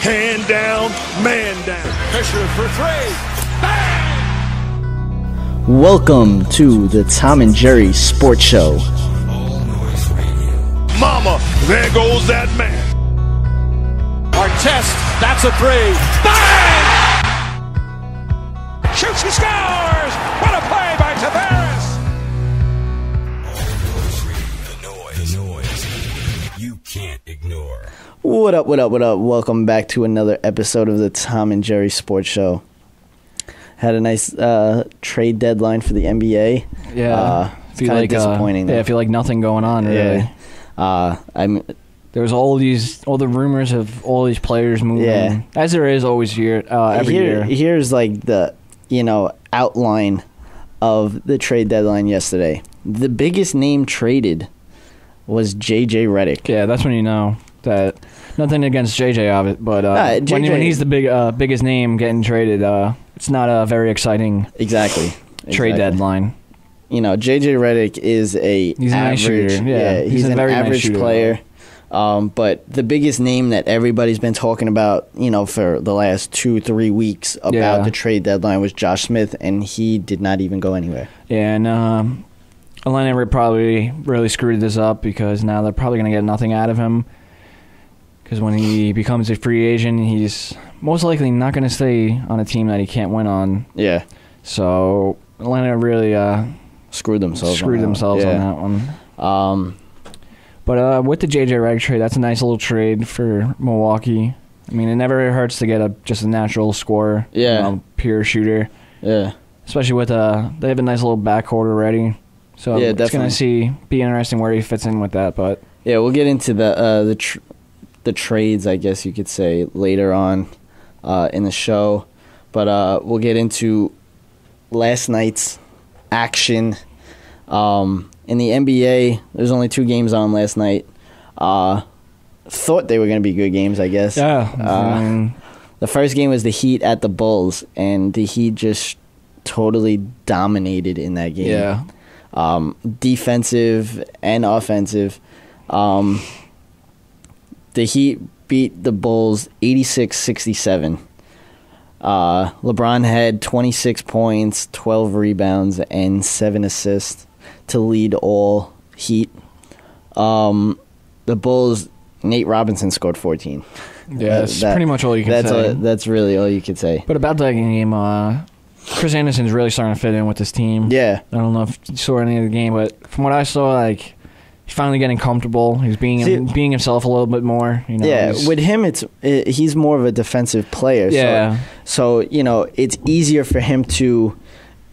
Hand down, man down. Fisher for three. Bang! Welcome to the Tom and Jerry Sports Show. Mama, there goes that man. Artest, that's a three. Bang! Shoots, he scores! What a play by Tavares! The noise you can't ignore. What up, what up, what up? Welcome back to another episode of the Tom and Jerry Sports Show. Had a nice trade deadline for the NBA. Yeah, kind of disappointing. I feel like nothing going on really. Yeah. There was all the rumors of all these players moving. Yeah. As there is always every year. Here's like the outline of the trade deadline yesterday. The biggest name traded was JJ Redick. Yeah, that's when you know that. Nothing against JJ of it, but JJ, when he's the biggest name getting traded, it's not a very exciting trade deadline. You know, JJ Redick is he's an nice shooter. Yeah, he's an very average nice player. But the biggest name that everybody's been talking about, for the last 2-3 weeks about the trade deadline was Josh Smith, and he did not even go anywhere. Yeah, and Atlanta probably really screwed this up because now they're probably going to get nothing out of him. Because when he becomes a free agent, he's most likely not going to stay on a team that he can't win on. Yeah. So Atlanta really screwed themselves on that one. But with the JJ Redick trade, that's a nice little trade for Milwaukee. I mean, it never hurts to get just a natural scorer. Yeah. Pure shooter. Yeah. Especially with they have a nice little backcourt already. So yeah, it's going to be interesting where he fits in with that. But yeah, we'll get into the trades, I guess you could say, later on in the show. But we'll get into last night's action. In the NBA, there's only 2 games on last night. Thought they were going to be good games, I guess. Yeah. The first game was the Heat at the Bulls, and the Heat just totally dominated in that game. Yeah. Defensive and offensive. The Heat beat the Bulls 86-67. LeBron had 26 points, 12 rebounds, and 7 assists to lead all Heat. The Bulls, Nate Robinson scored 14. Yeah, that's pretty much all you can say. That's really all you could say. But about that game, Chris Anderson's really starting to fit in with this team. Yeah. I don't know if you saw any of the game, but from what I saw, he's finally getting comfortable. He's being himself a little bit more. With him, he's more of a defensive player. Yeah. So it's easier for him to,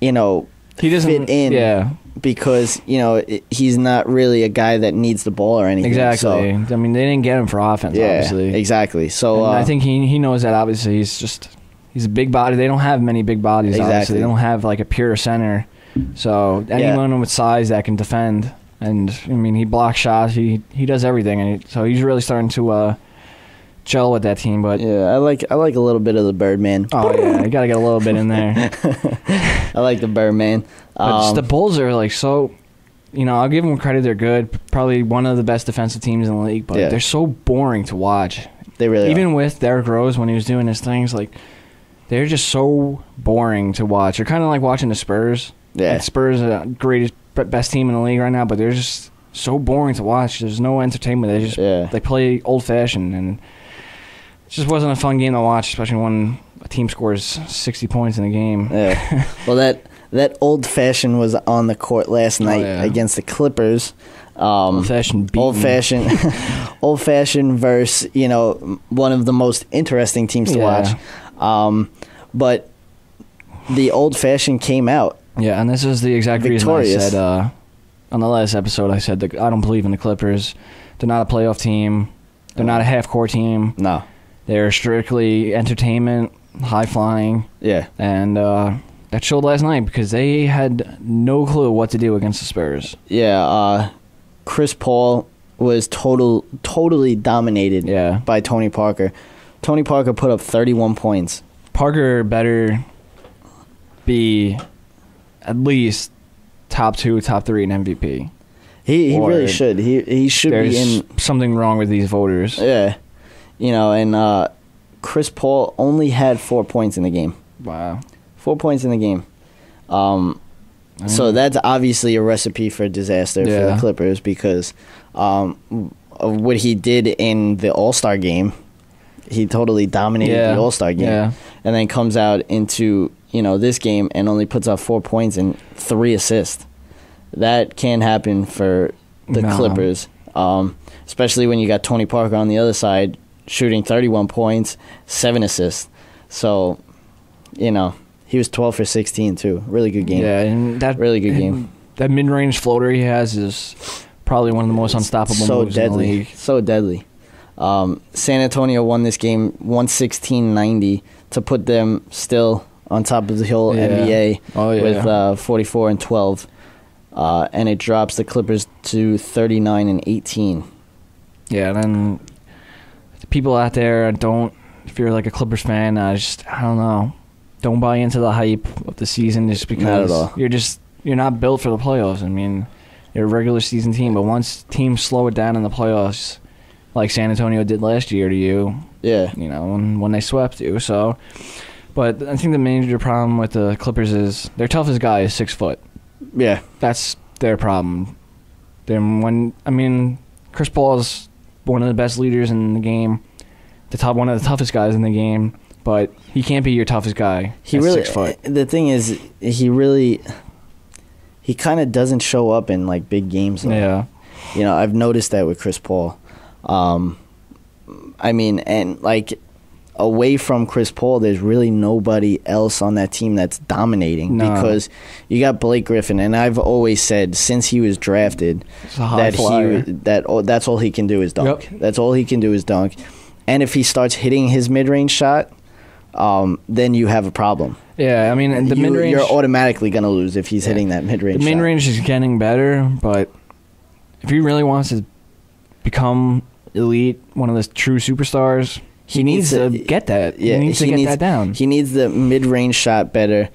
he doesn't fit in. Yeah. Because he's not really a guy that needs the ball or anything. Exactly. So, I mean, they didn't get him for offense. Yeah, obviously. Exactly. So I think he knows that. Obviously, he's a big body. They don't have many big bodies. Exactly. Obviously, they don't have a pure center. So anyone with size that can defend. And I mean, he blocks shots. He does everything, and so he's really starting to gel with that team. But yeah, I like a little bit of the Birdman. Oh yeah, you gotta get a little bit in there. I like the Birdman. But just the Bulls are so, I'll give them credit. They're good. Probably one of the best defensive teams in the league. But they're so boring to watch. They really even are. With Derrick Rose when he was doing his things, they're just so boring to watch. They're kind of like watching the Spurs. Yeah, Spurs are the greatest. Best team in the league right now, but they're just so boring to watch. There's no entertainment. They play old fashioned, and it just wasn't a fun game to watch, especially when a team scores 60 points in a game. Yeah. Well, that old fashioned was on the court last night against the Clippers. Old fashioned versus one of the most interesting teams to watch. But the old fashioned came out. Yeah, and this is the exact victorious reason I said on the last episode, I said that I don't believe in the Clippers. They're not a playoff team. They're not a half-court team. No. They're strictly entertainment, high-flying. Yeah. And that showed last night because they had no clue what to do against the Spurs. Yeah, Chris Paul was totally dominated by Tony Parker. Tony Parker put up 31 points. Parker better be at least top 2, top 3 in MVP. He really should. He should be in. There's something wrong with these voters. Yeah, and Chris Paul only had 4 points in the game. Wow. 4 points in the game. So that's obviously a recipe for disaster for the Clippers because of what he did in the All-Star game. He totally dominated the All-Star game, and then comes out into this game and only puts up 4 points and 3 assists. That can't happen for the Clippers, especially when you got Tony Parker on the other side shooting 31 points, 7 assists. So, he was 12 for 16 too. Really good game. Yeah, and really good game. That mid-range floater he has is probably one of the most unstoppable moves in the league. So deadly. San Antonio won this game 116-90 to put them still on top of the whole NBA with 44 and 12. And it drops the Clippers to 39 and 18. Yeah, and then the people out there if you're like a Clippers fan, I don't know. Don't buy into the hype of the season just because not at all. You're not built for the playoffs. I mean, you're a regular season team, but once teams slow it down in the playoffs, like San Antonio did last year to you, when they swept you. So, but I think the major problem with the Clippers is their toughest guy is 6 foot. Yeah, that's their problem. Chris Paul is one of the best leaders in the game, one of the toughest guys in the game. But he can't be your toughest guy. He 6 foot. The thing is, he kind of doesn't show up in like big games. Though. Yeah, I've noticed that with Chris Paul. And like away from Chris Paul, there's really nobody else on that team that's dominating because you got Blake Griffin, and I've always said since he was drafted that's all he can do is dunk. Yep. That's all he can do is dunk, and if he starts hitting his mid-range shot. Then you have a problem. Yeah, I mean, the mid-range... You're automatically going to lose if he's hitting that mid-range shot. The mid-range is getting better, but if he really wants to become elite, one of the true superstars, he needs to get that. Yeah, he needs to get that down. He needs the mid-range shot better.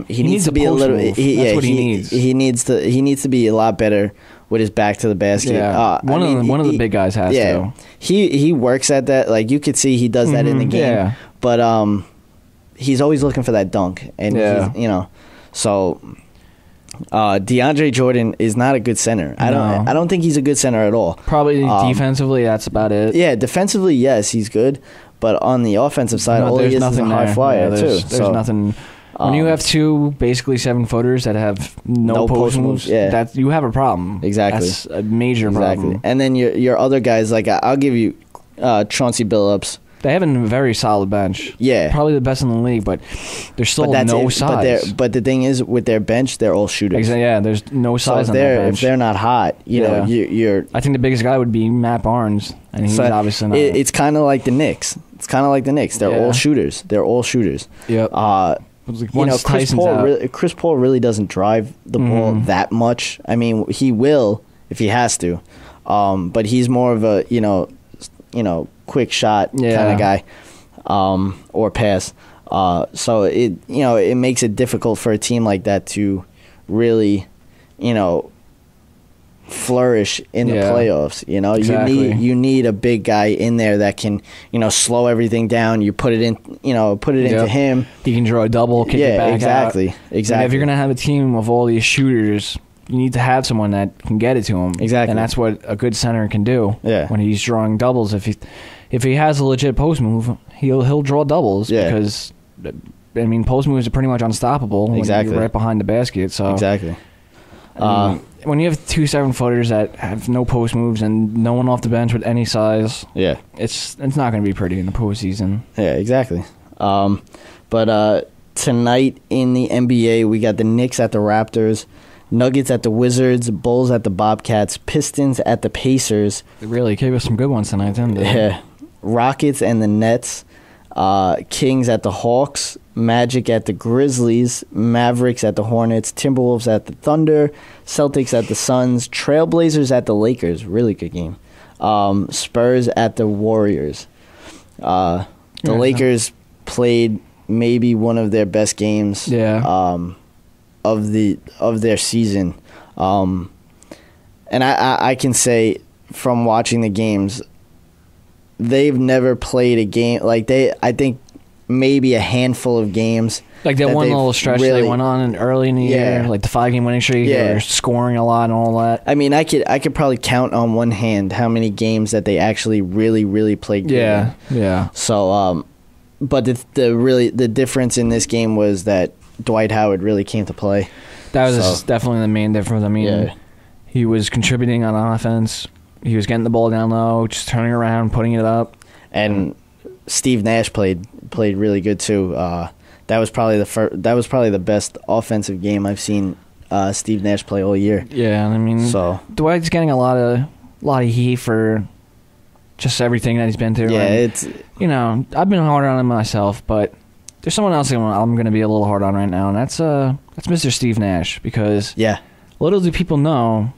He needs to be a little... That's what he needs. He needs to be a lot better with his back to the basket. Yeah. One of the big guys has to. He works at that. Like, you could see he does that in the game. Yeah. But he's always looking for that dunk, and so DeAndre Jordan is not a good center. I don't think he's a good center at all. Probably defensively, that's about it. Yeah, defensively, yes, he's good, but on the offensive side, all he is a high flyer too. There's nothing. When you have two basically 7-footers that have no post moves, that you have a problem. Exactly, that's a major problem. And then your other guys, like I'll give you Chauncey Billups. They have a very solid bench. Yeah. Probably the best in the league, but there's still no size. But the thing is, with their bench, they're all shooters. Exactly, yeah, there's no size on their bench. If they're not hot, you're... I think the biggest guy would be Matt Barnes, and he's obviously not. It's kind of like the Knicks. They're all shooters. Yep. Chris Paul really doesn't drive the ball that much. I mean, he will if he has to. But he's more of a, quick shot kind of guy, or pass. So it makes it difficult for a team like that to really, flourish in the playoffs. Exactly. You need a big guy in there that can slow everything down. You put it in, into him. He can draw a double, kick it back exactly. out. And if you're gonna have a team of all these shooters, you need to have someone that can get it to him. Exactly. And that's what a good center can do. Yeah. When he's drawing doubles, if he has a legit post move, he'll draw doubles because post moves are pretty much unstoppable. Exactly. When you're right behind the basket. So exactly. When you have two 7-footers that have no post moves and no one off the bench with any size, it's not going to be pretty in the postseason. Yeah, exactly. But tonight in the NBA, we got the Knicks at the Raptors, Nuggets at the Wizards, Bulls at the Bobcats, Pistons at the Pacers. They really gave us some good ones tonight, didn't they? Yeah. Rockets and the Nets, Kings at the Hawks, Magic at the Grizzlies, Mavericks at the Hornets, Timberwolves at the Thunder, Celtics at the Suns, Trailblazers at the Lakers. Really good game. Spurs at the Warriors. The Lakers played maybe one of their best games of their season. And I can say from watching the games, they've never played a game like I think maybe a handful of games. Like that one little stretch they went on early in the year, like the 5-game winning streak, they were scoring a lot and all that. I mean, I could probably count on one hand how many games that they actually really, really played good. Yeah. So, but the difference in this game was that Dwight Howard really came to play. That was definitely the main difference. I mean, he was contributing on offense. He was getting the ball down low, just turning around, putting it up. And Steve Nash played really good too. That was probably the best offensive game I've seen Steve Nash play all year. Yeah, I mean, Dwight's getting a lot of heat for just everything that he's been through. Yeah, and, I've been hard on him myself, but there's someone else I'm going to be a little hard on right now, and that's Mr. Steve Nash, because little do people know,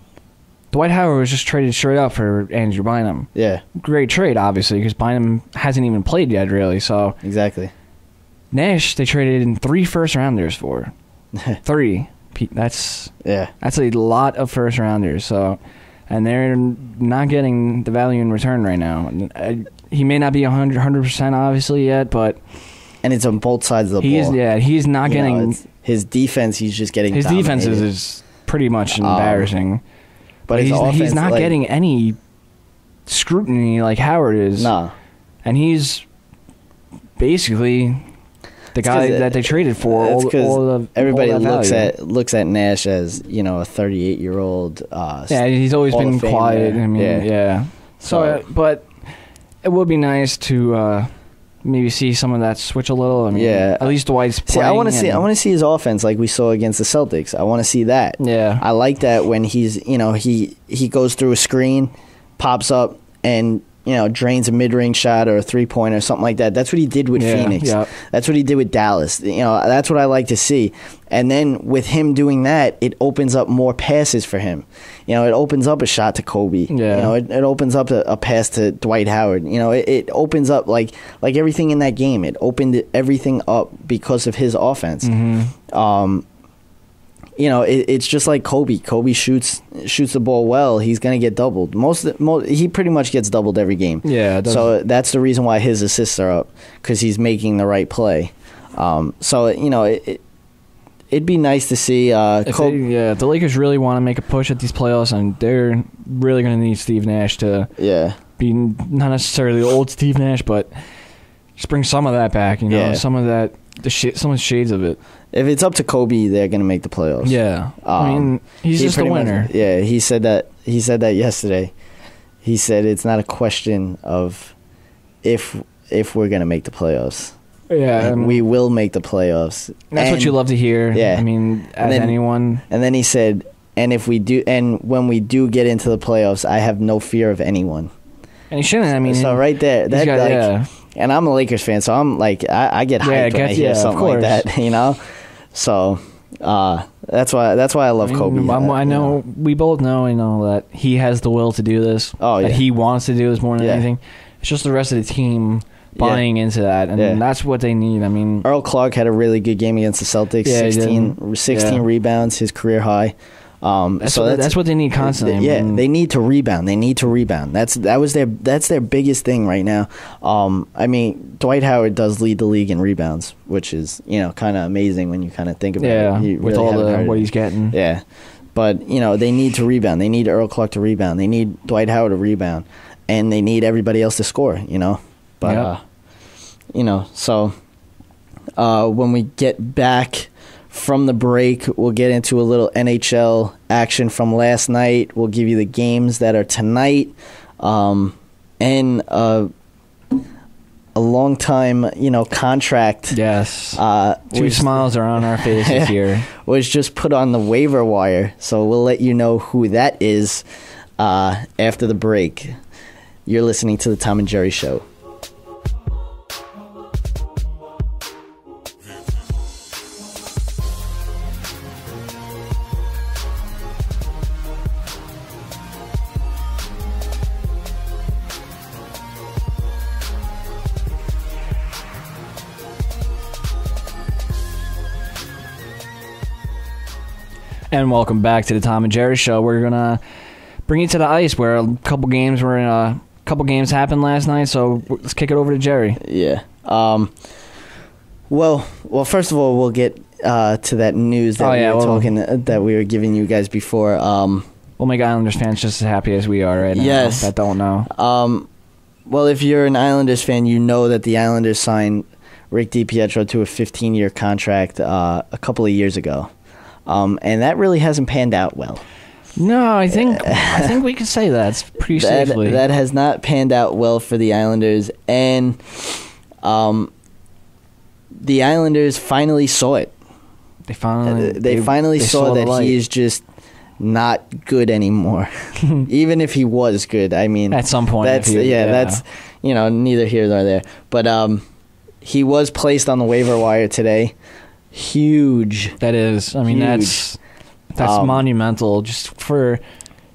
Dwight Howard was just traded straight up for Andrew Bynum. Yeah, great trade, obviously, because Bynum hasn't even played yet, really. So exactly. Nash, they traded in 3 first-rounders for. 3. That's a lot of first-rounders. So, and they're not getting the value in return right now. He may not be 100% obviously yet, but and it's on both sides of the ball. Yeah, he's not getting his defense. He's just getting his dominated. defense is pretty much embarrassing. But he's not getting any scrutiny like Howard is. No, and he's basically the guy that they traded for. Everybody looks at Nash as a 38-year-old. He's always been quiet. I mean, So, but it would be nice to maybe see some of that switch a little. I mean, at least Dwight's playing. I want to see his offense like we saw against the Celtics. I want to see that. Yeah, I like that when he's he goes through a screen, pops up, and drains a mid-range shot or a three-pointer or something like that. That's what he did with Phoenix. Yeah. That's what he did with Dallas. That's what I like to see. And then with him doing that, it opens up more passes for him. It opens up a shot to Kobe. Yeah. It opens up a pass to Dwight Howard. It opens up like everything in that game. It opened everything up because of his offense. Mm-hmm. It's just like Kobe. Kobe shoots the ball well. He's gonna get doubled. He pretty much gets doubled every game. Yeah. So that's the reason why his assists are up, because he's making the right play. It'd be nice to see. If the Lakers really want to make a push at these playoffs, and they're really gonna need Steve Nash to be not necessarily the old Steve Nash, but just bring some of that back. Some of that. Some of the shades of it. If it's up to Kobe, they're gonna make the playoffs. Yeah, I mean, he's just a winner. He said that yesterday. He said it's not a question of if we're gonna make the playoffs. Yeah, we will make the playoffs. That's what you love to hear. Yeah, I mean, anyone. And then he said, and if we do, and when we do get into the playoffs, I have no fear of anyone. And he shouldn't. I mean, so right there, and I'm a Lakers fan, so I'm like, I get hyped when I hear something like that, So that's why I love Kobe. I know we both know, that he has the will to do this. Oh yeah, that he wants to do this more than anything. It's just the rest of the team buying into that, and that's what they need. I mean, Earl Clark had a really good game against the Celtics. 16 rebounds, his career high. That's what they need constantly. They need to rebound. That's their biggest thing right now. I mean, Dwight Howard does lead the league in rebounds, which is kind of amazing when you kind of think about it. With all what he's getting. Yeah, but they need to rebound. They need Earl Clark to rebound. They need Dwight Howard to rebound, and they need everybody else to score. But so when we get back from the break, we'll get into a little NHL action from last night. We'll give you the games that are tonight, and a long time, contract. Yes, 2 smiles are on our faces here. Was just put on the waiver wire, so we'll let you know who that is after the break. You're listening to the Tom and Jerry Show. And welcome back to the Tom and Jerry Show. We're going to bring you to the ice, where a couple games were couple games happened last night, so let's kick it over to Jerry. Yeah. Well, first of all, we'll get to that news that we were giving you guys before. We'll make Islanders fans just as happy as we are right now. Yes. That don't know. Well, if you're an Islanders fan, you know that the Islanders signed Rick DiPietro to a 15-year contract a couple of years ago, and that really hasn't panned out well. No, I think we can say that pretty safely. That has not panned out well for the Islanders, and the Islanders finally saw it. They finally saw that he is just not good anymore. Even if he was good, I mean, at some point, that's neither here nor there. But he was placed on the waiver wire today. Huge. That is. I mean, huge. That's monumental just for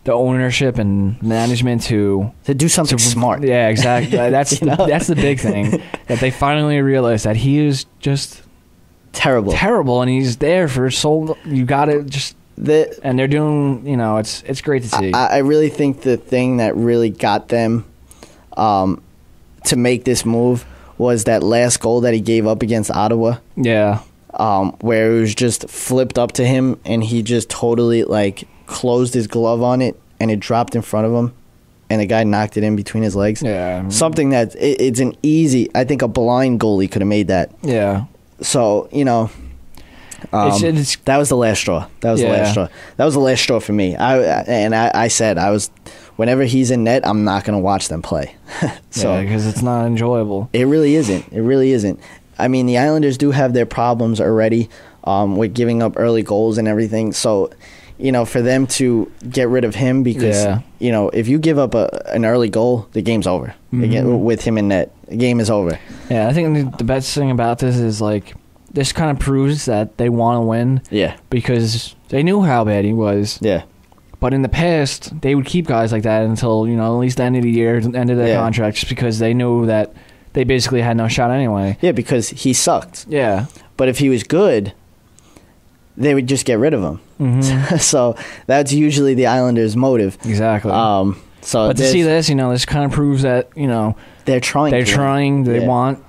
the ownership and management to do something smart. Yeah, exactly. That's that's the big thing, that they finally realized that he is just terrible, and he's there for so. You got to just. And they're doing. It's great to see. I really think the thing that really got them to make this move was that last goal that he gave up against Ottawa. Yeah. Where it was just flipped up to him, and he just totally closed his glove on it, and it dropped in front of him, and the guy knocked it in between his legs. Yeah, something that it's an easy. I think a blind goalie could have made that. Yeah. So that was the last straw. That was the last straw for me. I said whenever he's in net, I'm not going to watch them play. Because it's not enjoyable. It really isn't. I mean, the Islanders do have their problems already with giving up early goals and everything. So, for them to get rid of him, because, if you give up an early goal, the game's over. Mm-hmm. With him in net, the game is over. Yeah, I think the best thing about this is, this kind of proves that they want to win. Yeah. Because they knew how bad he was. Yeah. But in the past, they would keep guys like that until, at least the end of the year, end of their contract, just because they knew that they basically had no shot anyway. Yeah, because he sucked. Yeah. But if he was good, they would just get rid of him. Mm-hmm. So that's usually the Islanders' motive. Exactly. But to see this, this kind of proves that, they're trying. They're trying. They want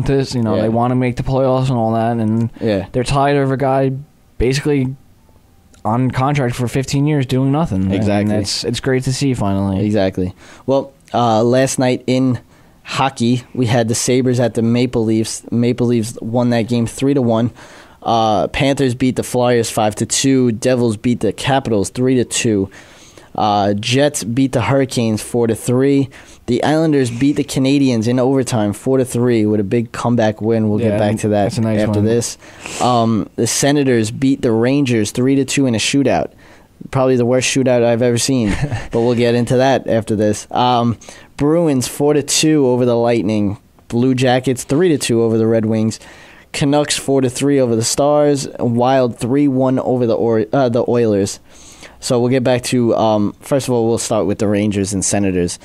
this. They want to make the playoffs and all that. And they're tired of a guy basically on contract for 15 years doing nothing. Exactly. And it's great to see finally. Exactly. Well, last night in hockey, we had the Sabres at the Maple Leafs. Maple Leafs won that game 3-1. Panthers beat the Flyers 5-2. Devils beat the Capitals 3-2. Jets beat the Hurricanes 4-3. The Islanders beat the Canadiens in overtime 4-3 with a big comeback win. We'll get back to that after this. The Senators beat the Rangers 3-2 in a shootout. Probably the worst shootout I've ever seen, but we'll get into that after this. Bruins 4-2 over the Lightning. Blue Jackets 3-2 over the Red Wings. Canucks 4-3 over the Stars. Wild 3-1 over the Oilers. So we'll get back to first of all, we'll start with the Rangers and Senators.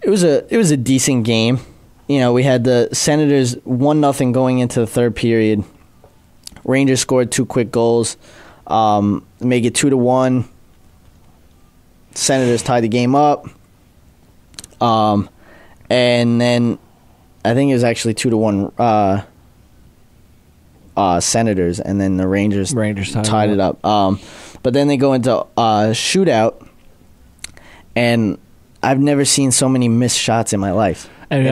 It was a decent game. We had the Senators 1-0 going into the third period. Rangers scored 2 quick goals, make it 2-1. Senators tied the game up, and then I think it was actually 2-1 Senators, and then the Rangers tied it up. But then they go into a shootout, and I've never seen so many missed shots in my life. And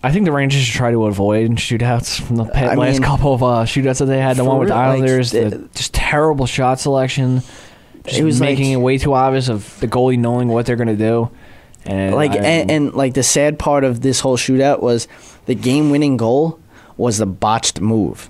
I think the Rangers should try to avoid shootouts from the last couple of shootouts that they had. The one with the Islanders, just terrible shot selection. It was making it way too obvious of the goalie knowing what they're going to do. And the sad part of this whole shootout was the game-winning goal was the botched move.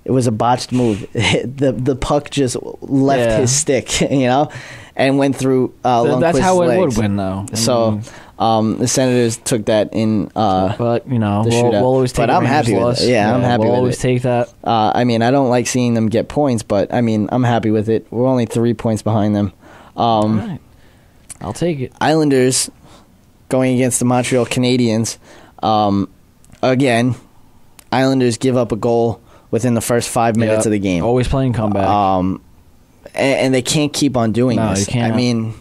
It was a botched move. The puck just left his stick, and went through Lundqvist's That's how it legs. would win, though. So the Senators took that in but, the shootout. We'll always take I'm happy with it. Yeah, I'm happy with it. We'll always take that. I don't like seeing them get points, but, I'm happy with it. We're only 3 points behind them. All right. I'll take it. Islanders going against the Montreal Canadiens. Again, Islanders give up a goal within the first 5 minutes of the game. Always playing comeback. And they can't keep on doing this. You can't.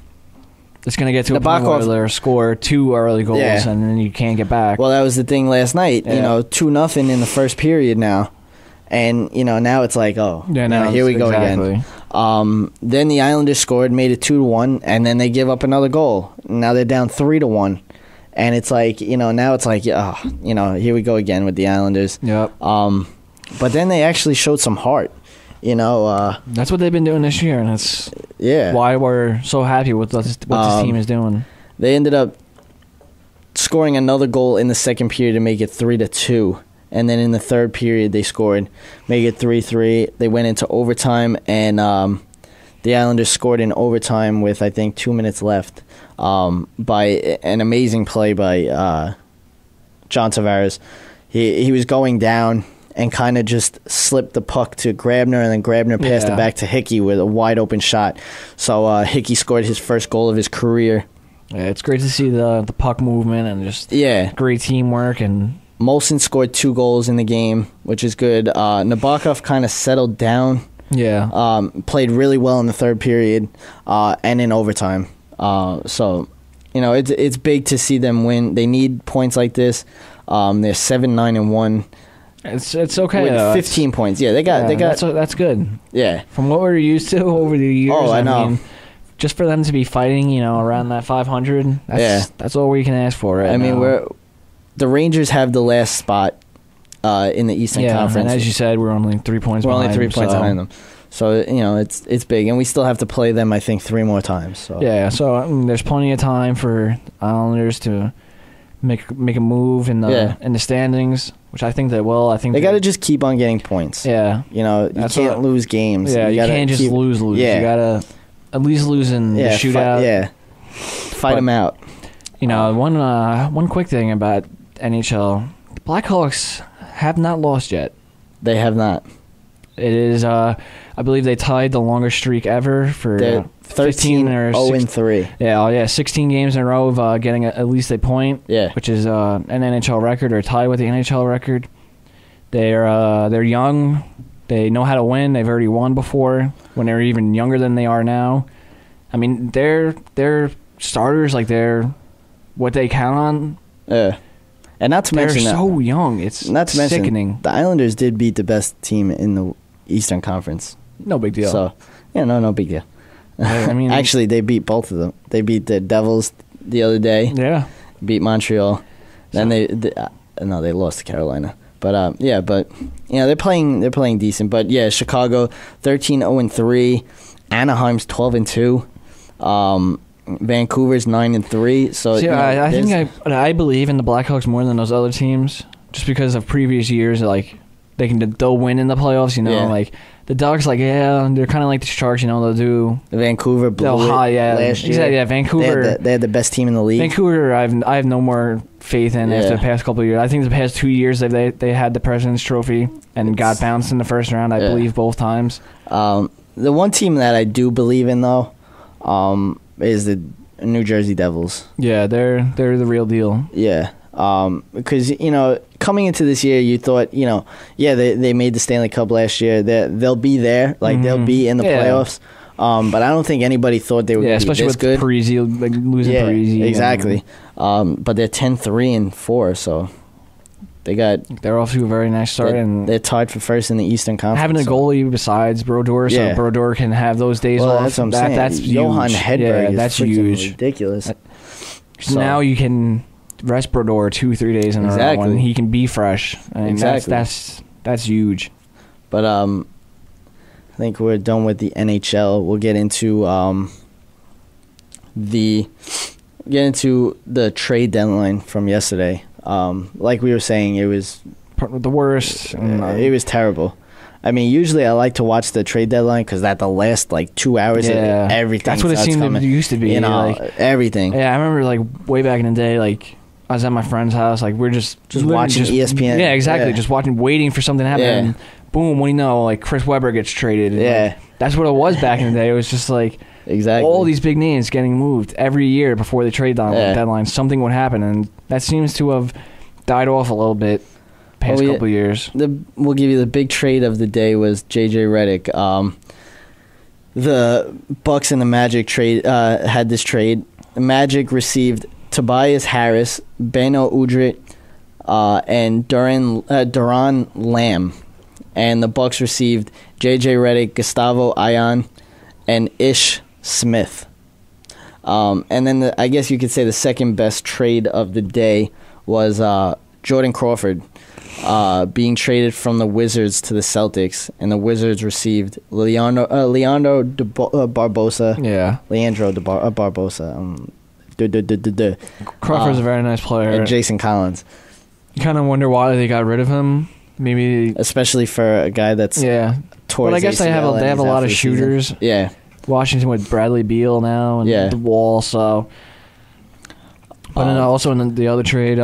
It's going to get to a point where they'll score 2 early goals, and then you can't get back. Well, that was the thing last night. 2-0 in the first period now. And, now it's like, here we go again. Then the Islanders scored, made it 2-1, and then they give up another goal. Now they're down 3-1. And it's like, now it's like, here we go again with the Islanders. Yep. But then they actually showed some heart. That's what they've been doing this year, and that's why we're so happy with what this team is doing. They ended up scoring another goal in the second period to make it 3-2. And then in the third period, they scored, make it 3-3. They went into overtime, and the Islanders scored in overtime with, I think, 2 minutes left by an amazing play by John Tavares. He was going down and kind of just slipped the puck to Grabner, and then Grabner passed it back to Hickey with a wide-open shot. So Hickey scored his first goal of his career. Yeah, it's great to see the puck movement and just great teamwork. And Molson scored 2 goals in the game, which is good. Nabokov kind of settled down. Yeah. Played really well in the third period and in overtime. So, it's big to see them win. They need points like this. They're 7-9-1. It's okay. With 15 points. Yeah, they got. That's good. Yeah. From what we're used to over the years. Oh, I know. Mean, just for them to be fighting, around that 500. That's all we can ask for right now. The Rangers have the last spot in the Eastern Conference. And as you said, we're only 3 points behind them. We're only 3 points behind them. So, it's big. And we still have to play them, I think, 3 more times. So. Yeah, so there's plenty of time for Islanders to make a move in the standings, which I think they will. I think they got to just keep on getting points. Yeah. You can't lose games. Yeah, you can't just lose. Yeah. You got to at least lose in the shootout. Fight them out. One quick thing about NHL, the Blackhawks have not lost yet. They have not. It is, I believe they tied the longest streak ever for 15 or 0-3. Yeah, 16 games in a row of getting at least a point. Yeah, which is an NHL record or tied with the NHL record. They're young. They know how to win. They've already won before when they were even younger than they are now. I mean, they're starters, like they're what they count on. Yeah. And not to mention they're so young. It's not to mention, sickening. The Islanders did beat the best team in the Eastern Conference. No big deal. So, no big deal. I mean, actually, they beat both of them. They beat the Devils the other day. Yeah. Beat Montreal. Then they lost to Carolina. But they're playing decent. But yeah, Chicago 13-0-3, Anaheim's 12-2. Vancouver's 9-3. So I believe in the Blackhawks more than those other teams, just because of previous years. Like they'll win in the playoffs. Like the Ducks, they're kind of like the Sharks. They'll do. Vancouver blew it last year. Exactly. Yeah, Vancouver. They had the best team in the league. Vancouver, I have no more faith in after the past couple of years. I think the past 2 years they had the President's Trophy and got bounced in the first round. I believe both times. The one team that I do believe in though. Is the New Jersey Devils. Yeah, they're the real deal. Yeah, because coming into this year, you thought they made the Stanley Cup last year. They'll be there, they'll be in the playoffs. But I don't think anybody thought they would be especially this with good. Parise, losing Parise. Exactly. But they're 10-3-4, so. They're off to a very nice start, and they're tied for first in the Eastern Conference. Having a goalie besides Brodeur, so Brodeur can have those days off. That's what I'm saying. That's Johan huge. Hedberg that's huge. Ridiculous. So now you can rest Brodeur 2-3 days in a row, and he can be fresh. That's huge. But I think we're done with the NHL. We'll get into the trade deadline from yesterday. Like we were saying, it was the worst. It was terrible. I mean, usually I like to watch the trade deadline because at the last 2 hours, everything. That's what it seemed to used to be. Everything. Yeah, I remember way back in the day, I was at my friend's house, we're just watching ESPN. Yeah, exactly. Just watching, waiting for something to happen. And boom, what do you know? Chris Webber gets traded. And, that's what it was back in the day. It was just exactly all these big names getting moved every year before the trade deadline. Something would happen, and that seems to have died off a little bit past couple of years. We'll give you the big trade of the day was J.J. Redick. The Bucks and the Magic trade had this trade. Magic received Tobias Harris, Beno Udrih, and Duran Lamb. And the Bucks received J.J. Redick, Gustavo Ion, and Ish Smith. And then I guess you could say the second best trade of the day was Jordan Crawford being traded from the Wizards to the Celtics, and the Wizards received Leandro Barbosa. Yeah. Leandro Barbosa. Crawford's a very nice player. And Jason Collins. You kind of wonder why they got rid of him. Maybe especially for a guy that's But I guess they have a lot of shooters. Yeah. Washington with Bradley Beal now and the Wall. So, but then also in the other trade,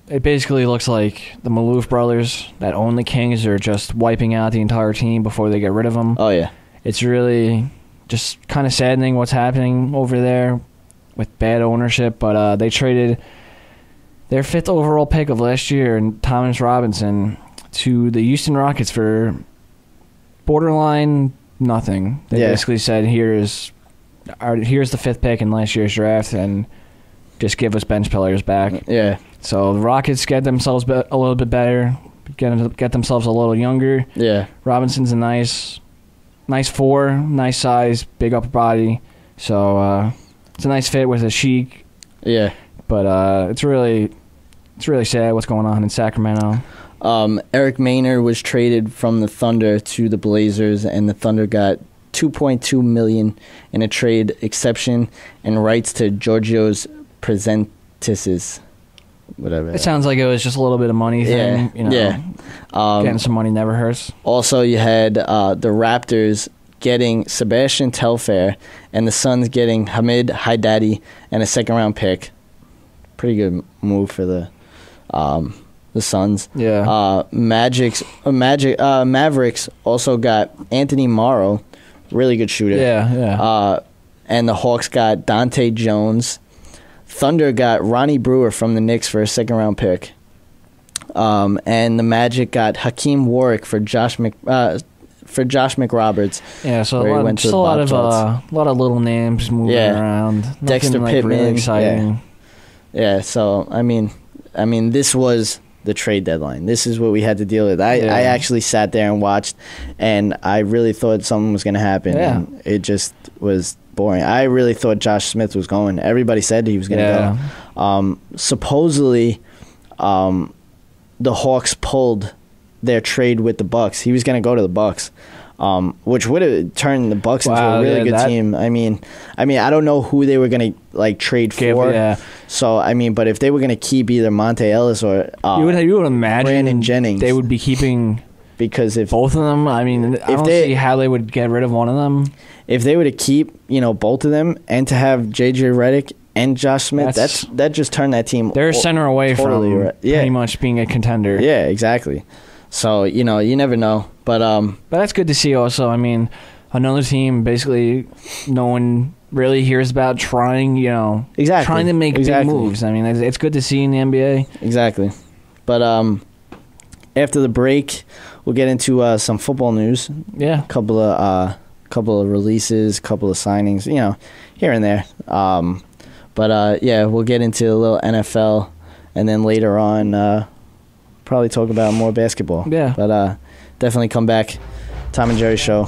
it basically looks like the Maloof brothers that own the Kings are just wiping out the entire team before they get rid of them. Oh yeah. It's really just kind of saddening what's happening over there with bad ownership. But they traded their 5th overall pick of last year, and Thomas Robinson, to the Houston Rockets for borderline nothing. They basically said, here's the 5th pick in last year's draft, and just give us bench players back. Yeah. So the Rockets get themselves a little bit better, get themselves a little younger. Yeah. Robinson's a nice 4, nice size, big upper body. So it's a nice fit with a Sheik. Yeah. But it's really sad what's going on in Sacramento. Eric Maynard was traded from the Thunder to the Blazers, and the Thunder got $2.2 million in a trade exception and rights to Georgios Presentises. Whatever. It sounds like it was just a little bit of money thing. Getting some money never hurts. Also, you had the Raptors getting Sebastian Telfair, and the Suns getting Hamid Haddadi and a 2nd-round pick. Pretty good move for the Suns. Yeah. Mavericks also got Anthony Morrow, really good shooter. Yeah. And the Hawks got Dante Jones. Thunder got Ronnie Brewer from the Knicks for a 2nd-round pick. And the Magic got Hakeem Warwick for Josh McRoberts. Yeah, so a lot of little names moving around. Nothing Dexter Pittman, really exciting. Yeah. So I mean, this was the trade deadline. This is what we had to deal with. I actually sat there and watched, and I really thought something was going to happen. Yeah. And it just was boring. I really thought Josh Smith was going. Everybody said he was going to go. Supposedly, the Hawks pulled their trade with the Bucks. He was going to go to the Bucks, which would have turned the Bucks into a really good team. I mean, I don't know who they were going to trade for. Yeah. So but if they were going to keep either Monte Ellis or you would imagine Brandon Jennings, they would be keeping because if both of them. I mean, I don't see how they would get rid of one of them. If they were to keep both of them and to have J.J. Redick and Josh Smith, that just turned that team. They're a center away from pretty much being a contender. Yeah, exactly. So you never know, but that's good to see. Also, I mean, another team basically no one really hears about trying to make big moves. I mean, it's good to see in the NBA. Exactly, but after the break, we'll get into some football news. Yeah, couple of releases, couple of signings, here and there. But we'll get into a little NFL, and then later on. Probably talk about more basketball. Yeah. But definitely come back. Tom and Jerry Show.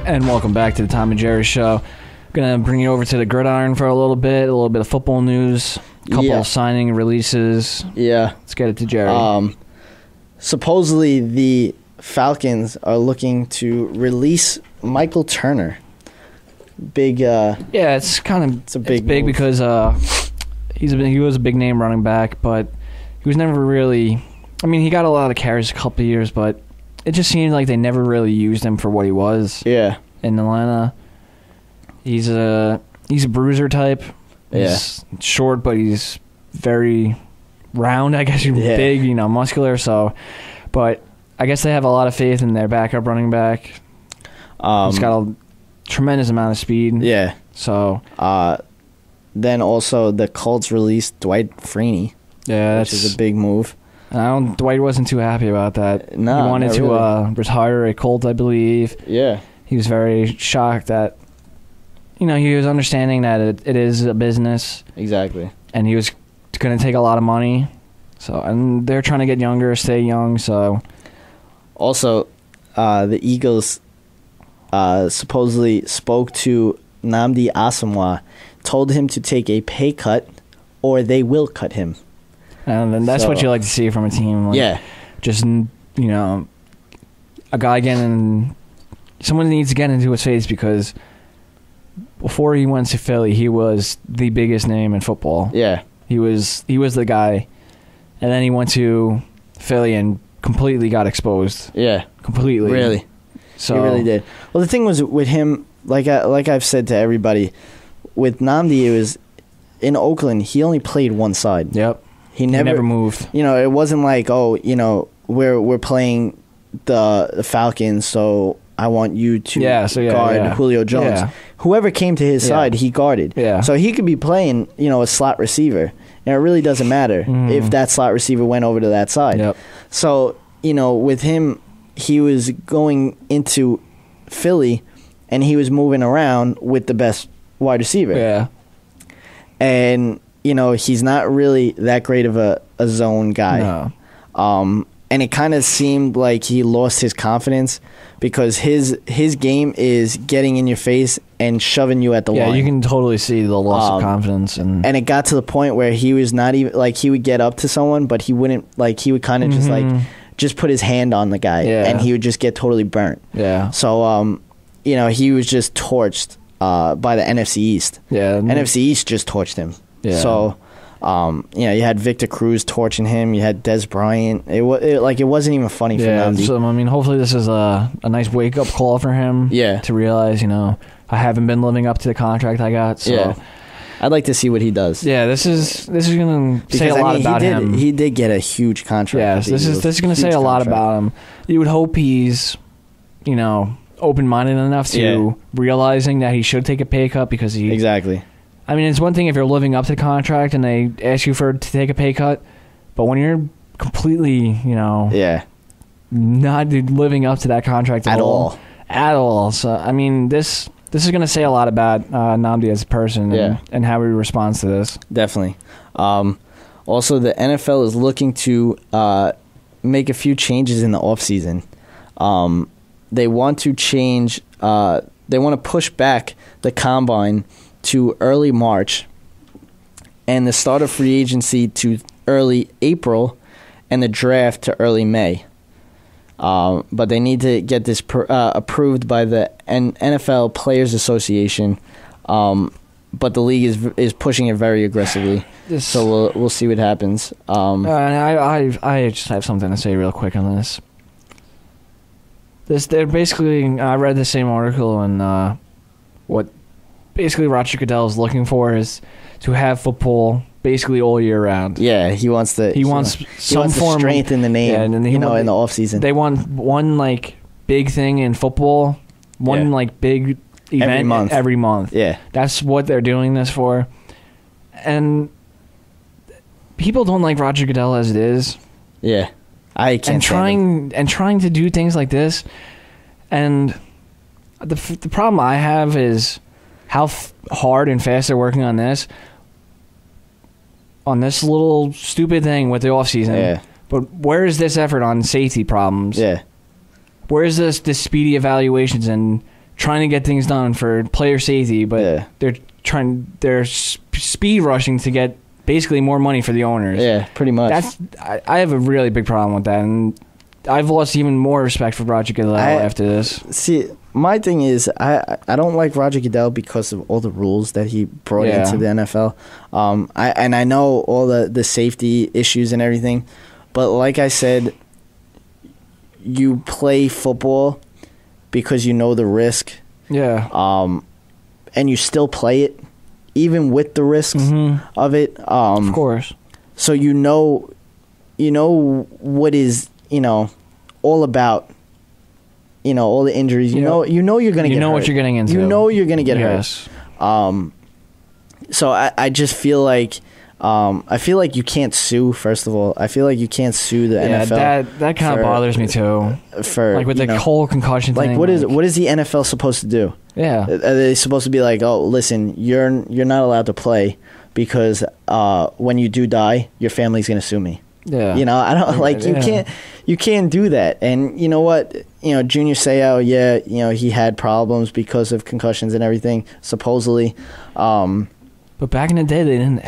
And welcome back to the Tom and Jerry Show. I'm going to bring you over to the gridiron for a little bit of football news, a couple of signing releases. Yeah. Let's get it to Jerry. Supposedly the Falcons are looking to release Michael Turner. Big. It's big because he was a big name running back, but he was never really. I mean, he got a lot of carries a couple of years, but it just seemed like they never really used him for what he was. Yeah. In Atlanta, he's a bruiser type. He's short, but he's very round, I guess. Big, muscular. So, but I guess they have a lot of faith in their backup running back. He's got a tremendous amount of speed. Yeah. So, then also the Colts released Dwight Freeney. Yeah, which is a big move. Dwight wasn't too happy about that. No, he wanted to retire a Colt, I believe. Yeah. He was very shocked that, he was understanding that it is a business. Exactly. And he was going to take a lot of money. So, and they're trying to get younger, stay young. So, also, the Eagles supposedly spoke to Nnamdi Asomugha, told him to take a pay cut, or they will cut him. And that's what you like to see from a team. Just, a guy someone needs to get into his face, because before he went to Philly, he was the biggest name in football. Yeah. He was the guy. And then he went to Philly and completely got exposed. Yeah. Completely. Really. So he really did. Well, the thing was with him, like I've said to everybody, with Nnamdi, it was in Oakland, he only played one side. Yep. He never moved. It wasn't like, we're playing the Falcons, so I want you to guard Julio Jones. Yeah. Whoever came to his side, he guarded. Yeah. So he could be playing, a slot receiver, and it really doesn't matter if that slot receiver went over to that side. Yep. So, with him, he was going into Philly, and he was moving around with the best wide receiver. Yeah. And, he's not really that great of a zone guy. No. And it kind of seemed like he lost his confidence, because his game is getting in your face and shoving you at the line. Yeah, you can totally see the loss of confidence. And it got to the point where he was not even, like, he would get up to someone, but he wouldn't, like, he would kind of just put his hand on the guy, and he would just get totally burnt. Yeah. So, he was just torched by the NFC East. Yeah. NFC East just torched him. Yeah. So, you had Victor Cruz torching him. You had Des Bryant. It wasn't even funny for Nnamdi. So, hopefully this is a nice wake-up call for him. Yeah. To realize, I haven't been living up to the contract I got. So. Yeah. I'd like to see what he does. Yeah, this is going to say a lot about him. He did get a huge contract. Yes, this is going to say a lot about him. You would hope he's, open-minded enough to realizing that he should take a pay cut, because he... Exactly. It's one thing if you're living up to the contract and they ask you to take a pay cut, but when you're completely, not living up to that contract at all. So, this is going to say a lot about Nnamdi as a person and how he responds to this. Definitely. Also, the NFL is looking to make a few changes in the offseason. They want to change, they want to push back the combine to early March, and the start of free agency to early April, and the draft to early May. But they need to get this approved by the NFL Players Association. But the league is pushing it very aggressively. So we'll see what happens. I just have something to say real quick on this. They're basically, I read the same article, and what basically Roger Goodell is looking for is to have football basically all year round. Yeah, he wants some form of strength in the name. Yeah, and in the off season. They want one big thing in football, one big event every month. Yeah, that's what they're doing this for. And people don't like Roger Goodell as it is. Yeah, I can't. And trying to do things like this, and the problem I have is how hard and fast they're working on this little stupid thing with the offseason. Yeah. But where is this effort on safety problems? Yeah. Where is this speedy evaluations and trying to get things done for player safety? But they're speed rushing to get basically more money for the owners. Yeah, pretty much. I have a really big problem with that, and I've lost even more respect for Roger Goodell after this. See, my thing is, I don't like Roger Goodell because of all the rules that he brought into the NFL. I know all the safety issues and everything, but like I said, you play football because you know the risk. Yeah. And you still play it, even with the risks of it. Of course. So you know what is all about. All the injuries. You know you're going to get hurt. You know what you're getting into. You know you're going to get hurt. Yes. So I just feel like you can't sue. First of all, I feel like you can't sue the NFL. That kind of bothers me too. For like with the whole concussion thing. Like what is the NFL supposed to do? Yeah. Are they supposed to be like, oh, listen, you're not allowed to play because when you do die, your family's gonna sue me. Yeah. I don't you can't do that. And you know what? Junior Seau, he had problems because of concussions and everything, supposedly. But back in the day, they didn't.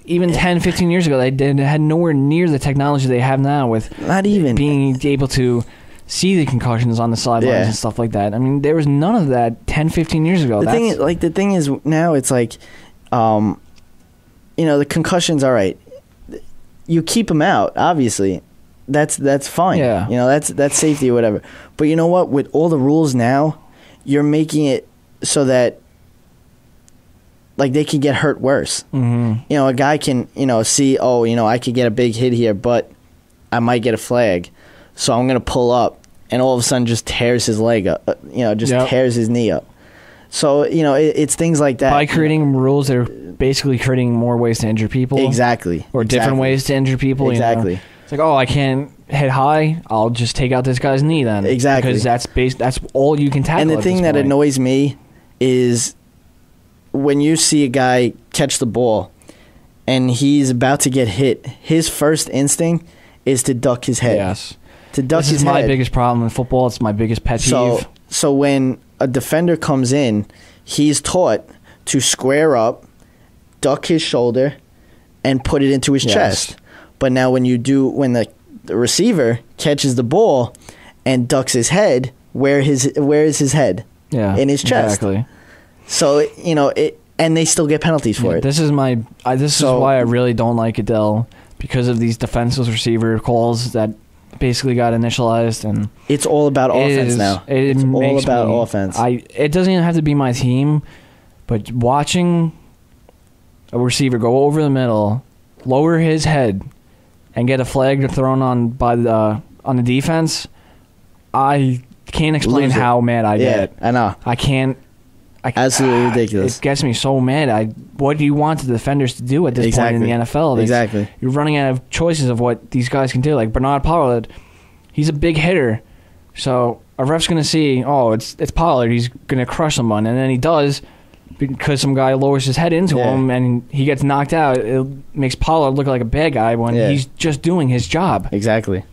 Even 10, 15 years ago, they had nowhere near the technology they have now with not even being able to see the concussions on the sidelines and stuff like that. I mean, there was none of that 10, 15 years ago. The thing is now it's like, the concussions. All right, you keep them out. Obviously, that's fine. Yeah. That's safety or whatever. But you know what? With all the rules now, you're making it so that like they can get hurt worse. Mm-hmm. A guy can see, I could get a big hit here, but I might get a flag, so I'm gonna pull up, and all of a sudden just tears his leg up. Tears his knee up. So it's things like that. By creating rules that are basically creating more ways to injure people. Exactly. Or different ways to injure people. Exactly. It's like, I can't hit high. I'll just take out this guy's knee then. Exactly. Because that's all you can tackle. And the thing that annoys me is when you see a guy catch the ball and he's about to get hit, his first instinct is to duck his head. Yes. To duck his head. This is my biggest problem in football. It's my biggest pet peeve. So when a defender comes in, he's taught to square up, duck his shoulder, and put it into his chest. But now when the receiver catches the ball and ducks his head, where is his head? Yeah. In his chest. Exactly. So and they still get penalties for it. This is why I really don't like Goodell, because of these defenseless receiver calls that basically got initialized, and it's all about offense now. It's all about offense. It doesn't even have to be my team, but watching a receiver go over the middle, lower his head, and get a flag thrown on the defense, I can't explain how mad I get. I know. I can't. Absolutely ridiculous. It gets me so mad. What do you want the defenders to do at this point in the NFL? Exactly. You're running out of choices of what these guys can do. Like Bernard Pollard, he's a big hitter, so a ref's going to see, it's Pollard. He's going to crush someone, and then he does because some guy lowers his head into him and he gets knocked out. It makes Pollard look like a bad guy when he's just doing his job. Exactly.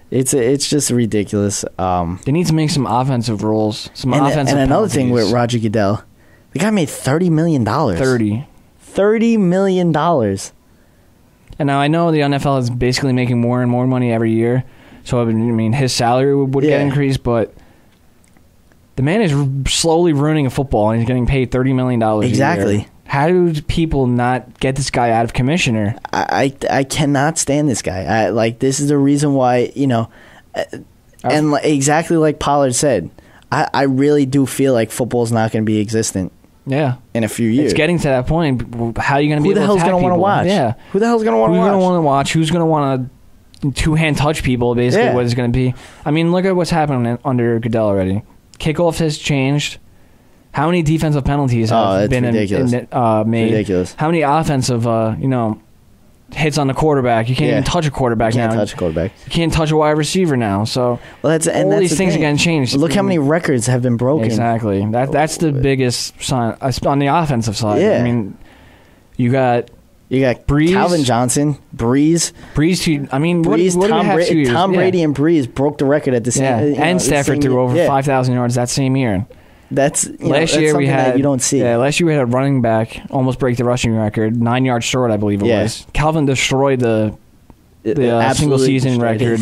It's just ridiculous. They need to make some offensive rules, and another thing with Roger Goodell, the guy made $30 million. $30 million. And now I know the NFL is basically making more and more money every year, so I mean his salary would get increased, but the man is slowly ruining football, and he's getting paid $30 million a year. How do people not get this guy out of commissioner? I cannot stand this guy. This is the reason why, and exactly like Pollard said, I really do feel like football's not going to be existent. Yeah. In a few years. It's getting to that point. How are you going to be able to attack people? Who the hell's going to want to watch? Yeah. Who the hell's going to want to watch? Who's going to want to watch? Who's going to want to two-hand touch people, basically, what it's going to be. I mean, look at what's happening under Goodell already. Kickoff has changed. How many defensive penalties have been made? Ridiculous. How many offensive, hits on the quarterback? You can't even touch a quarterback now. You can't touch a quarterback. You can't touch a wide receiver now. So all these things are getting changed. Look how many records have been broken. Exactly. That's the biggest sign on the offensive side. Yeah. I mean, you got Breeze, Calvin Johnson, Breeze. Tom Brady and Breeze broke the record at the same. And Stafford threw over 5,000 yards that same year. That's last year we had, that you don't see. Yeah, last year we had a running back almost break the rushing record, 9 yards short, I believe it was. Calvin destroyed the single season record